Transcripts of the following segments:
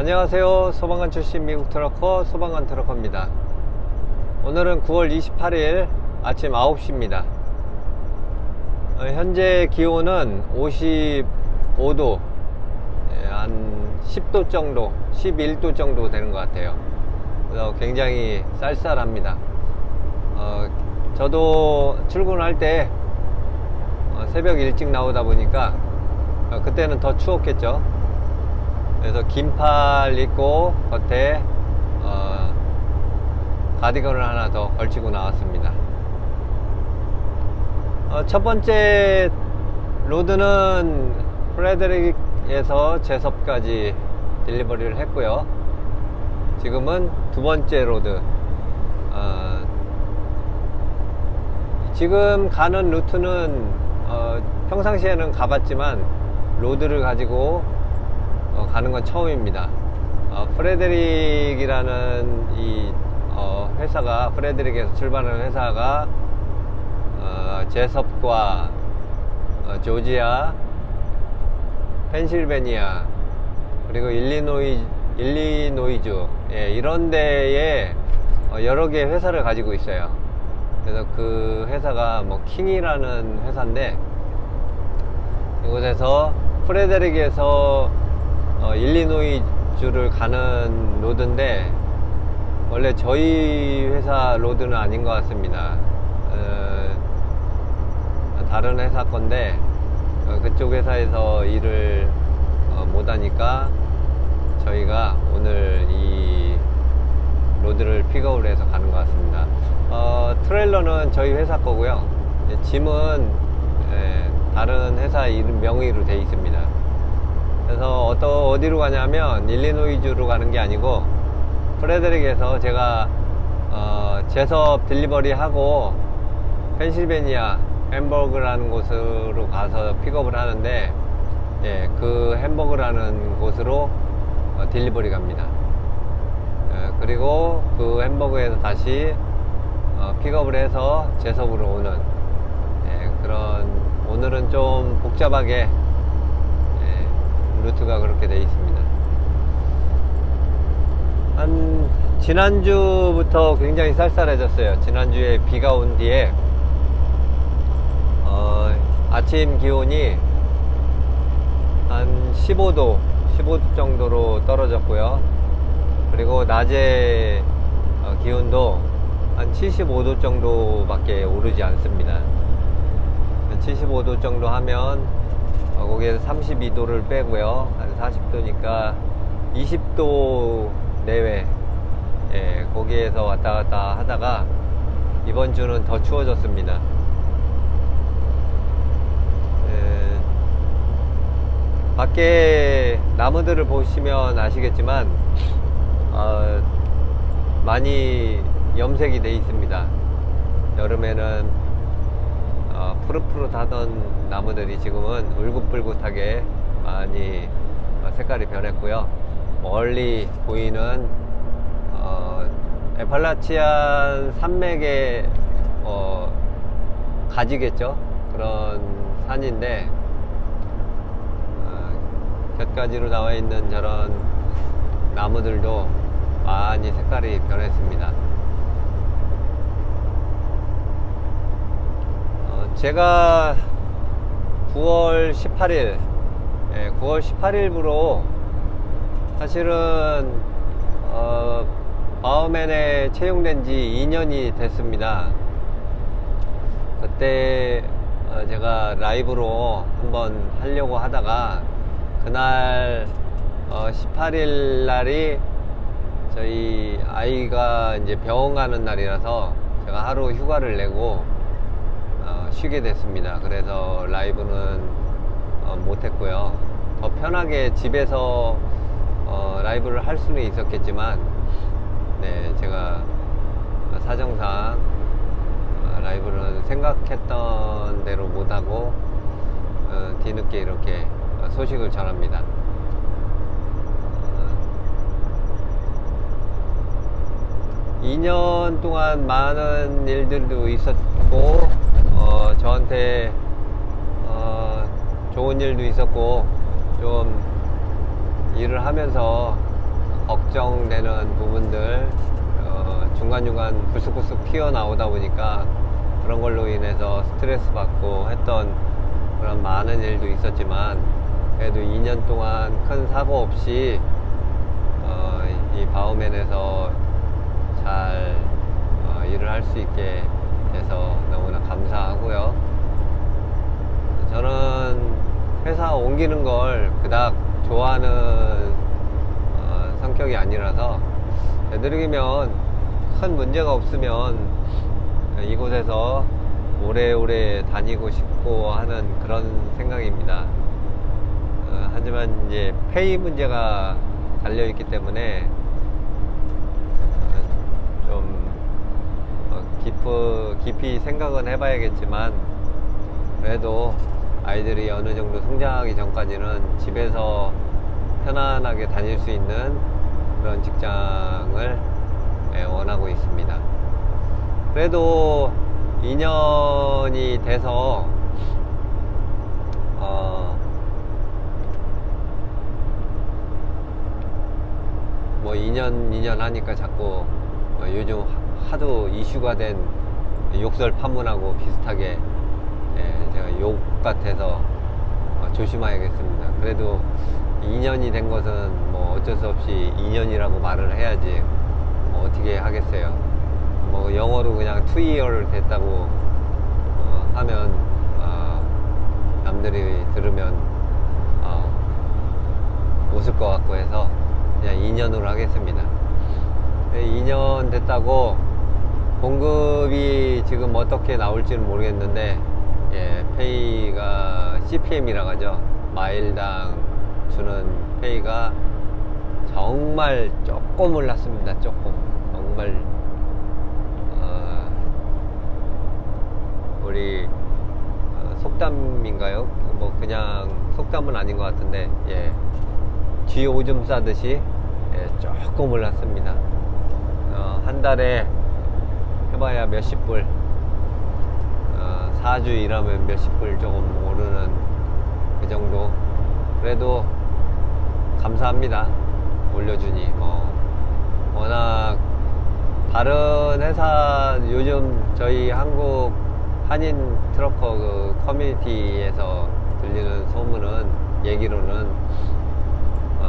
안녕하세요. 소방관 출신 미국 트러커 소방관 트러커입니다. 오늘은 9월 28일 아침 9시입니다. 현재 기온은 55도, 한 10도 정도, 11도 정도 되는 것 같아요. 그래서 굉장히 쌀쌀합니다. 저도 출근할 때 새벽 일찍 나오다 보니까 그때는 더 추웠겠죠. 그래서 긴팔 입고 겉에 가디건을 하나 더 걸치고 나왔습니다. 첫 번째 로드는 프레데릭에서 제섭까지 딜리버리를 했고요. 지금은 두 번째 로드. 지금 가는 루트는 평상시에는 가봤지만 로드를 가지고 가는 건 처음입니다. 프레데릭이라는 이 회사가, 프레데릭에서 출발하는 회사가 제섭과 조지아, 펜실베니아, 그리고 일리노이주, 이런 데에 여러 개의 회사를 가지고 있어요. 그래서 그 회사가 뭐 킹이라는 회사인데, 이곳에서 프레데릭에서 일리노이주를 가는 로드인데, 원래 저희 회사 로드는 아닌 것 같습니다. 다른 회사 건데 그쪽 회사에서 일을 못하니까 저희가 오늘 이 로드를 픽업을 해서 가는 것 같습니다. 트레일러는 저희 회사 거고요. 짐은 다른 회사 이름 명의로 되어 있습니다. 그래서 어디로 가냐면 일리노이주로 가는 게 아니고 프레데릭에서 제가 제섭 딜리버리 하고 펜실베니아 햄버그라는 곳으로 가서 픽업을 하는데, 그 햄버그라는 곳으로 딜리버리 갑니다. 그리고 그 햄버그에서 다시 픽업을 해서 제섭으로 오는 그런, 오늘은 좀 복잡하게 루트가 그렇게 되어 있습니다. 지난주부터 굉장히 쌀쌀해졌어요. 지난주에 비가 온 뒤에 아침 기온이 한 15도 정도로 떨어졌고요. 그리고 낮에 기온도 한 75도 정도밖에 오르지 않습니다. 75도 정도 하면 거기에서 32도를 빼고요. 한 40도니까 20도 내외, 거기에서 왔다 갔다 하다가 이번 주는 더 추워졌습니다. 밖에 나무들을 보시면 아시겠지만 많이 염색이 돼 있습니다. 여름에는 푸릇푸릇하던 나무들이 지금은 울긋불긋하게 많이 색깔이 변했고요. 멀리 보이는 에팔라치안 산맥의 가지겠죠. 그런 산인데 곁가지로 나와 있는 저런 나무들도 많이 색깔이 변했습니다. 제가 9월 18일부로 사실은 바우맨에 채용된 지 2년이 됐습니다. 그때 제가 라이브로 한번 하려고 하다가 그날 18일 날이 저희 아이가 이제 병원 가는 날이라서 제가 하루 휴가를 내고 쉬게 됐습니다. 그래서 라이브는 못했고요. 더 편하게 집에서 라이브를 할 수는 있었겠지만, 제가 사정상 라이브는 생각했던 대로 못하고 뒤늦게 이렇게 소식을 전합니다. 2년 동안 많은 일들도 있었고, 저한테 좋은 일도 있었고, 좀 일을 하면서 걱정되는 부분들 중간중간 불쑥불쑥 튀어나오다 보니까 그런 걸로 인해서 스트레스 받고 했던 그런 많은 일도 있었지만, 그래도 2년 동안 큰 사고 없이 이 바우맨에서 잘 일을 할 수 있게 돼서 너무나 감사하고요. 저는 회사 옮기는 걸 그닥 좋아하는 성격이 아니라서, 되도록이면 큰 문제가 없으면 이곳에서 오래오래 다니고 싶고 하는 그런 생각입니다. 하지만 이제 페이 문제가 달려있기 때문에 좀 깊이 생각은 해봐야겠지만, 그래도 아이들이 어느 정도 성장하기 전까지는 집에서 편안하게 다닐 수 있는 그런 직장을 원하고 있습니다. 그래도 2년이 돼서 뭐 2년 하니까 자꾸 요즘 하도 이슈가 된 욕설 판문하고 비슷하게 제가 욕 같아서 조심해야겠습니다. 그래도 2년이 된 것은 뭐 어쩔 수 없이 2년이라고 말을 해야지 뭐 어떻게 하겠어요. 뭐 영어로 그냥 2year 됐다고 하면 남들이 들으면 웃을 것 같고 해서 그냥 2년으로 하겠습니다. 2년 됐다고 봉급이 지금 어떻게 나올지는 모르겠는데, 페이가 CPM이라고 하죠. 마일당 주는 페이가 정말 조금 올랐습니다. 조금. 정말 우리 속담인가요? 뭐 그냥 속담은 아닌 것 같은데, 쥐 오줌 싸듯이 조금 올랐습니다. 한 달에 해봐야 몇십 불, 4주 일하면 몇십 불 조금 오르는 그 정도. 그래도 감사합니다. 올려주니. 워낙 다른 회사, 요즘 저희 한국 한인 트러커 그 커뮤니티에서 들리는 소문은, 얘기로는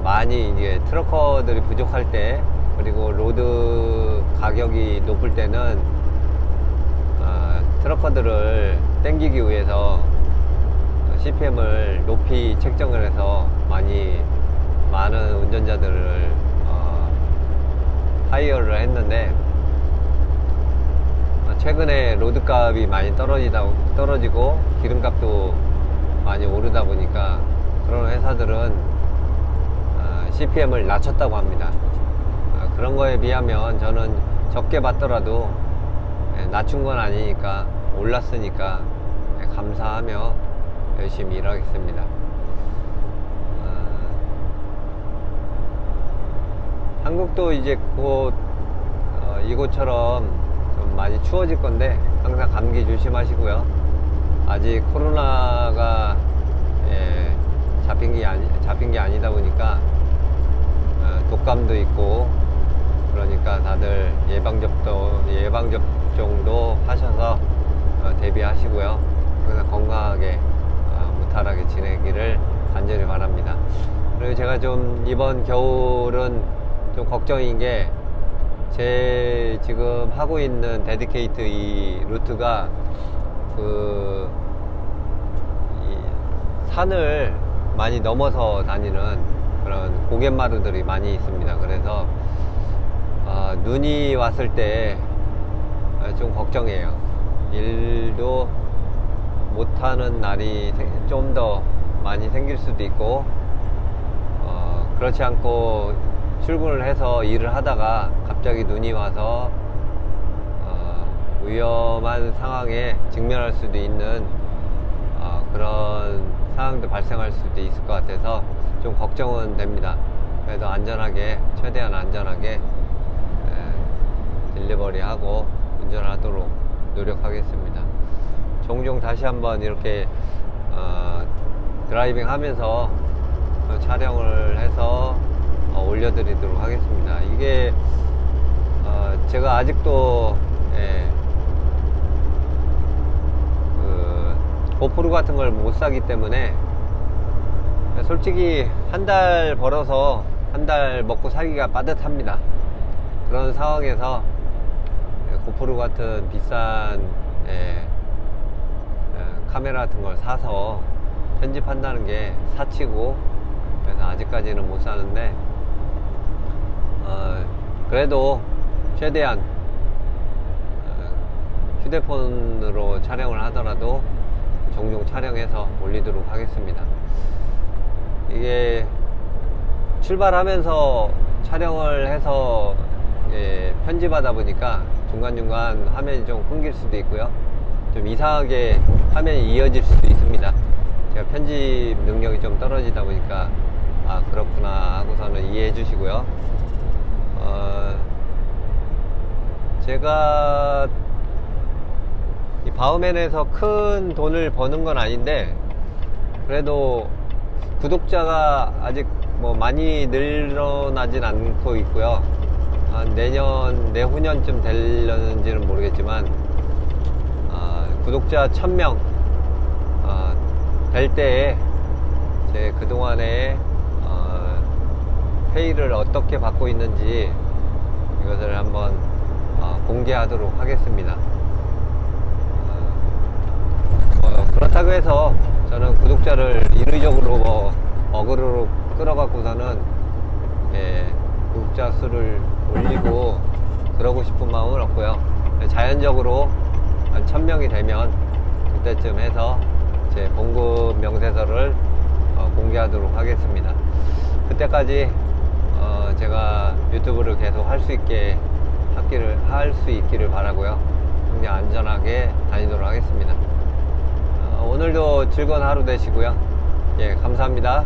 많이 이제 트러커들이 부족할 때, 그리고 로드 가격이 높을 때는 트러커들을 땡기기 위해서 CPM을 높이 책정을 해서 많은 운전자들을 하이어를 했는데, 최근에 로드값이 많이 떨어지고 기름값도 많이 오르다 보니까 그런 회사들은 CPM을 낮췄다고 합니다. 그런 거에 비하면 저는 적게 받더라도 낮춘 건 아니니까, 올랐으니까 감사하며 열심히 일하겠습니다. 한국도 이제 곧 이곳처럼 좀 많이 추워질 건데 항상 감기 조심하시고요. 아직 코로나가 잡힌 게 아니다 보니까 독감도 있고, 그러니까 다들 예방접종도 하셔서 대비하시고요. 항상 건강하게 무탈하게 지내기를 간절히 바랍니다. 그리고 제가 좀 이번 겨울은 좀 걱정인 게, 제 지금 하고 있는 데디케이트 이 루트가 이 산을 많이 넘어서 다니는 그런 고갯마루들이 많이 있습니다. 그래서 눈이 왔을 때 좀 걱정이에요. 일도 못하는 날이 좀 더 많이 생길 수도 있고, 그렇지 않고 출근을 해서 일을 하다가 갑자기 눈이 와서 위험한 상황에 직면할 수도 있는 그런 상황도 발생할 수도 있을 것 같아서 좀 걱정은 됩니다. 그래도 최대한 안전하게 딜리버리 하고 운전하도록 노력하겠습니다. 종종 다시 한번 이렇게 드라이빙 하면서 촬영을 해서 올려드리도록 하겠습니다. 이게 제가 아직도 고프로 같은 걸 못 사기 때문에 솔직히 한 달 벌어서 한 달 먹고 살기가 빠듯합니다. 그런 상황에서 고프로 같은 비싼 카메라 같은 걸 사서 편집한다는 게 사치고, 그래서 아직까지는 못 사는데 그래도 최대한 휴대폰으로 촬영을 하더라도 종종 촬영해서 올리도록 하겠습니다. 이게 출발하면서 촬영을 해서 편집하다 보니까 중간중간 화면이 좀 끊길 수도 있고요, 좀 이상하게 화면이 이어질 수도 있습니다. 제가 편집 능력이 좀 떨어지다 보니까 아 그렇구나 하고서는 이해해 주시고요. 제가 이 바우맨에서 큰 돈을 버는 건 아닌데 그래도 구독자가 아직 뭐 많이 늘어나진 않고 있고요. 한 내후년쯤 되려는지는 모르겠지만 구독자 1000명 될 때에 제 그동안에 페이를 어떻게 받고 있는지 이것을 한번 공개하도록 하겠습니다. 그렇다고 해서 저는 구독자를 인위적으로 뭐 어그로로 끌어갖고서는 구독자 수를 올리고 그러고 싶은 마음은 없고요. 자연적으로 한 1000명이 되면 그때쯤 해서 제 봉급 명세서를 공개하도록 하겠습니다. 그때까지 제가 유튜브를 계속 할 수 있기를 바라고요. 굉장히 안전하게 다니도록 하겠습니다. 오늘도 즐거운 하루 되시고요. 예, 감사합니다.